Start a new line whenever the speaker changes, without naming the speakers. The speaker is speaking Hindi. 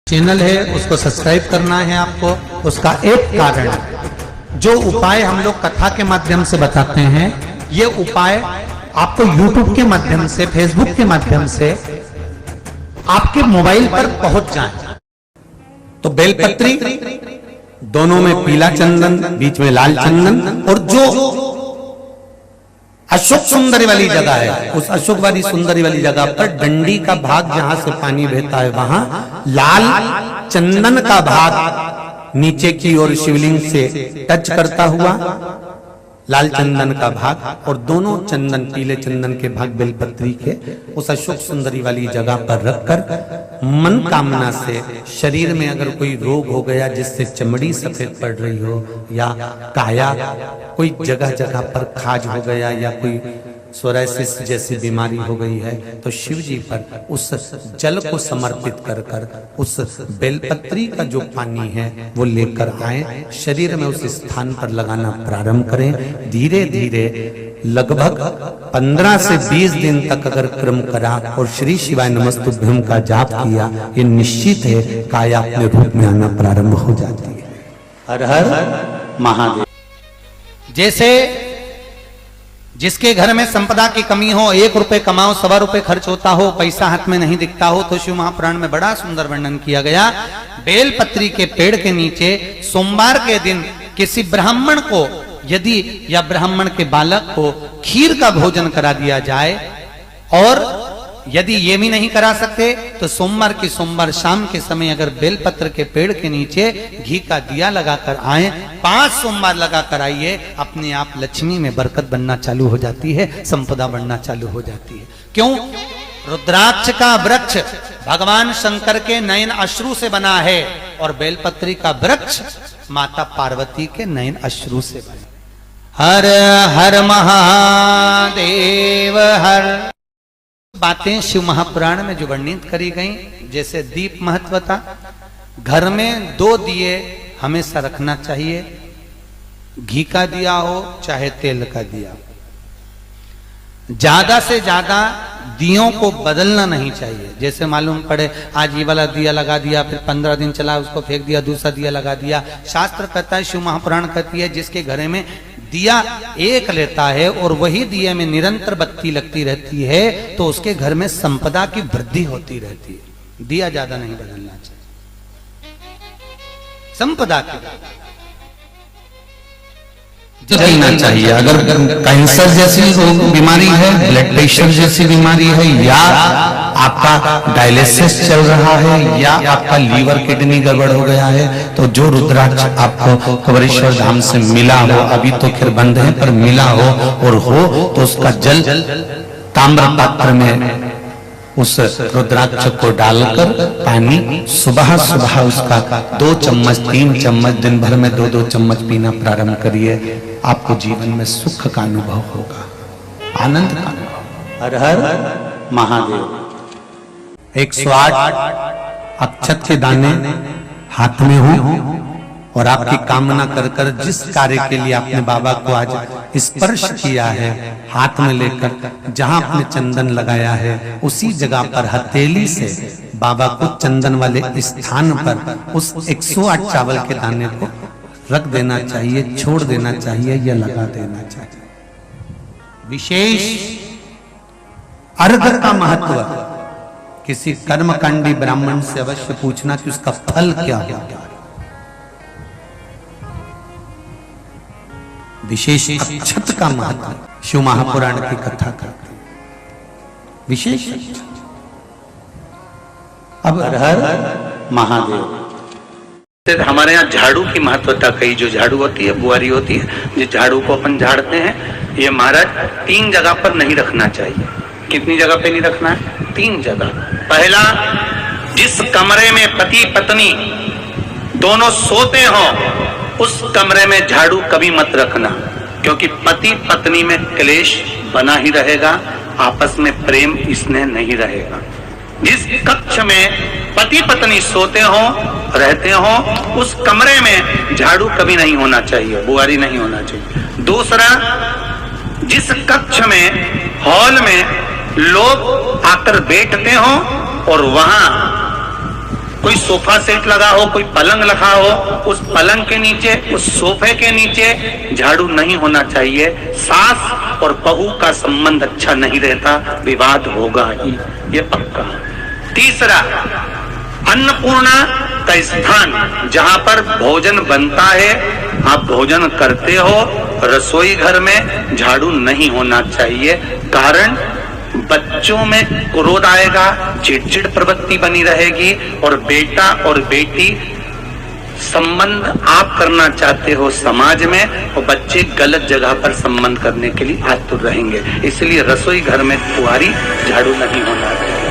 चैनल है उसको सब्सक्राइब करना है आपको। उसका एक कारण है, जो उपाय हम लोग कथा के माध्यम से बताते हैं, ये उपाय आपको YouTube के माध्यम से, Facebook के माध्यम से आपके मोबाइल पर पहुंच जाए। तो बेलपत्री, दोनों में पीला चंदन, बीच में लाल चंदन, और जो अशोक सुंदरी वाली जगह है, उस अशोक वाली सुंदरी वाली जगह पर डंडी का भाग जहां से पानी बहता है, वहां लाल चंदन का भाग नीचे की ओर शिवलिंग से टच करता हुआ लाल चंदन का भाग, और दोनों चंदन, पीले चंदन के भाग बेलपत्री के उस अशोक सुंदरी वाली जगह पर रखकर मन कामना से, शरीर में अगर कोई रोग हो गया जिससे चमड़ी सफेद पड़ रही हो, या काया कोई जगह जगह पर खाज हो गया, या कोई सोराइसिस जैसी बीमारी हो गई है, तो शिव जी पर उस जल को समर्पित कर कर उस बेलपत्री का जो पानी है वो लेकर आए, शरीर में उस स्थान पर लगाना प्रारंभ करें। धीरे धीरे लगभग 15 से 20 दिन तक अगर क्रम करा और श्री शिवाय नमस्तुभ्यम का जाप किया, ये निश्चित है काया अपने रूप में आना प्रारंभ हो जाती है। हर हर महादेव। जैसे जिसके घर में संपदा की कमी हो, 1 रुपए कमाओ, 1.25 रुपए खर्च होता हो, पैसा हाथ में नहीं दिखता हो, तो शिव महापुराण में बड़ा सुंदर वर्णन किया गया। बेलपत्री के पेड़ के नीचे सोमवार के दिन किसी ब्राह्मण को, यदि या ब्राह्मण के बालक को खीर का भोजन करा दिया जाए, और यदि ये भी नहीं करा सकते तो सोमवार की सोमवार शाम के समय अगर बेलपत्र के पेड़ के नीचे घी का दिया लगाकर आए, 5 सोमवार लगाकर आइए, अपने आप लक्ष्मी में बरकत बनना चालू हो जाती है, संपदा बनना चालू हो जाती है। क्यों? रुद्राक्ष का वृक्ष भगवान शंकर के नयन अश्रु से बना है, और बेलपत्री का वृक्ष माता पार्वती के नयन अश्रु से बना। हर हर महादेव हर। बातें शिव महापुराण में जो वर्णित करी गई, जैसे दीप महत्वता, घर में 2 दिए हमेशा रखना चाहिए, घी का दिया हो चाहे तेल का दिया। ज्यादा से ज्यादा दियों को बदलना नहीं चाहिए। जैसे मालूम पड़े आज ये वाला दिया लगा दिया, फिर 15 दिन चला उसको फेंक दिया, दूसरा दिया लगा दिया। शास्त्र कहता है, शिव महापुराण कहती है, जिसके घर में दिया एक लेता है और वही दिए में निरंतर बत्ती लगती रहती है, तो उसके घर में संपदा की वृद्धि होती रहती है। दिया ज्यादा नहीं बदलना चाहिए। संपदा के
देना चाहिए। अगर कैंसर जैसी बीमारी है, ब्लड प्रेशर जैसी बीमारी है, या आपका डायलिसिस चल रहा है, या आपका लीवर किडनी गड़बड़ हो गया है, तो जो रुद्राक्ष आपको कवरेश्वर धाम से मिला हो, अभी तो खैर बंद है पर मिला हो, और हो तो उसका जल ताम्र पात्र में उस रुद्राक्ष को डालकर पानी सुबह सुबह उसका 2 चम्मच 3 चम्मच दिन भर में 2-2 चम्मच पीना प्रारंभ करिए। आपको जीवन में सुख का अनुभव होगा, आनंद का अनुभव।
हर हर महादेव। 108 अक्षत के दाने हाथ में हो, और आपकी कामना कर कर जिस कार्य के लिए आपने बाबा को आज स्पर्श किया है, हाथ में लेकर जहां आपने चंदन लगाया है, उसी जगह पर हथेली से बाबा को चंदन वाले स्थान पर उस 108 चावल के दाने को रख देना चाहिए, छोड़ देना चाहिए, या लगा देना चाहिए। विशेष अर्घ का महत्व किसी कर्मकांडी ब्राह्मण से अवश्य पूछना कि उसका फल क्या होगा। विशेष अक्षत का महत्व शिव महापुराण की कथा करते हैं, विशेष। अब हर हर महादेव।
हमारे यहाँ झाड़ू की महत्वता कही, जो झाड़ू होती है, बुआरी होती है, जिस झाड़ू को अपन झाड़ते हैं, ये महाराज 3 जगह पर नहीं रखना चाहिए। कितनी जगह पे नहीं रखना है? 3 जगह। पहला, जिस कमरे में पति पत्नी दोनों सोते हो, उस कमरे में झाड़ू कभी मत रखना, क्योंकि पति पत्नी में क्लेश बना ही रहेगा, आपस में प्रेम स्नेह नहीं रहेगा। जिस कक्ष में पति पत्नी सोते हो, रहते हो, उस कमरे में झाड़ू कभी नहीं होना चाहिए, बुआरी नहीं होना चाहिए। दूसरा, जिस कक्ष में, हॉल में लोग आकर बैठते हो और वहां कोई सोफा सेट लगा हो, कोई पलंग लगा हो, उस पलंग के नीचे, उस सोफे के नीचे झाड़ू नहीं होना चाहिए। सास और बहू का संबंध अच्छा नहीं रहता, विवाद होगा ही, ये पक्का। तीसरा, अन्नपूर्णा का स्थान जहां पर भोजन बनता है, आप भोजन करते हो, रसोई घर में झाड़ू नहीं होना चाहिए। कारण बच्चों में क्रोध आएगा, चिड़चिड़ प्रवृत्ति बनी रहेगी, और बेटा और बेटी संबंध आप करना चाहते हो समाज में, और बच्चे गलत जगह पर संबंध करने के लिए आतुर रहेंगे। इसलिए रसोई घर में कुंवारी झाड़ू नहीं होना चाहिए।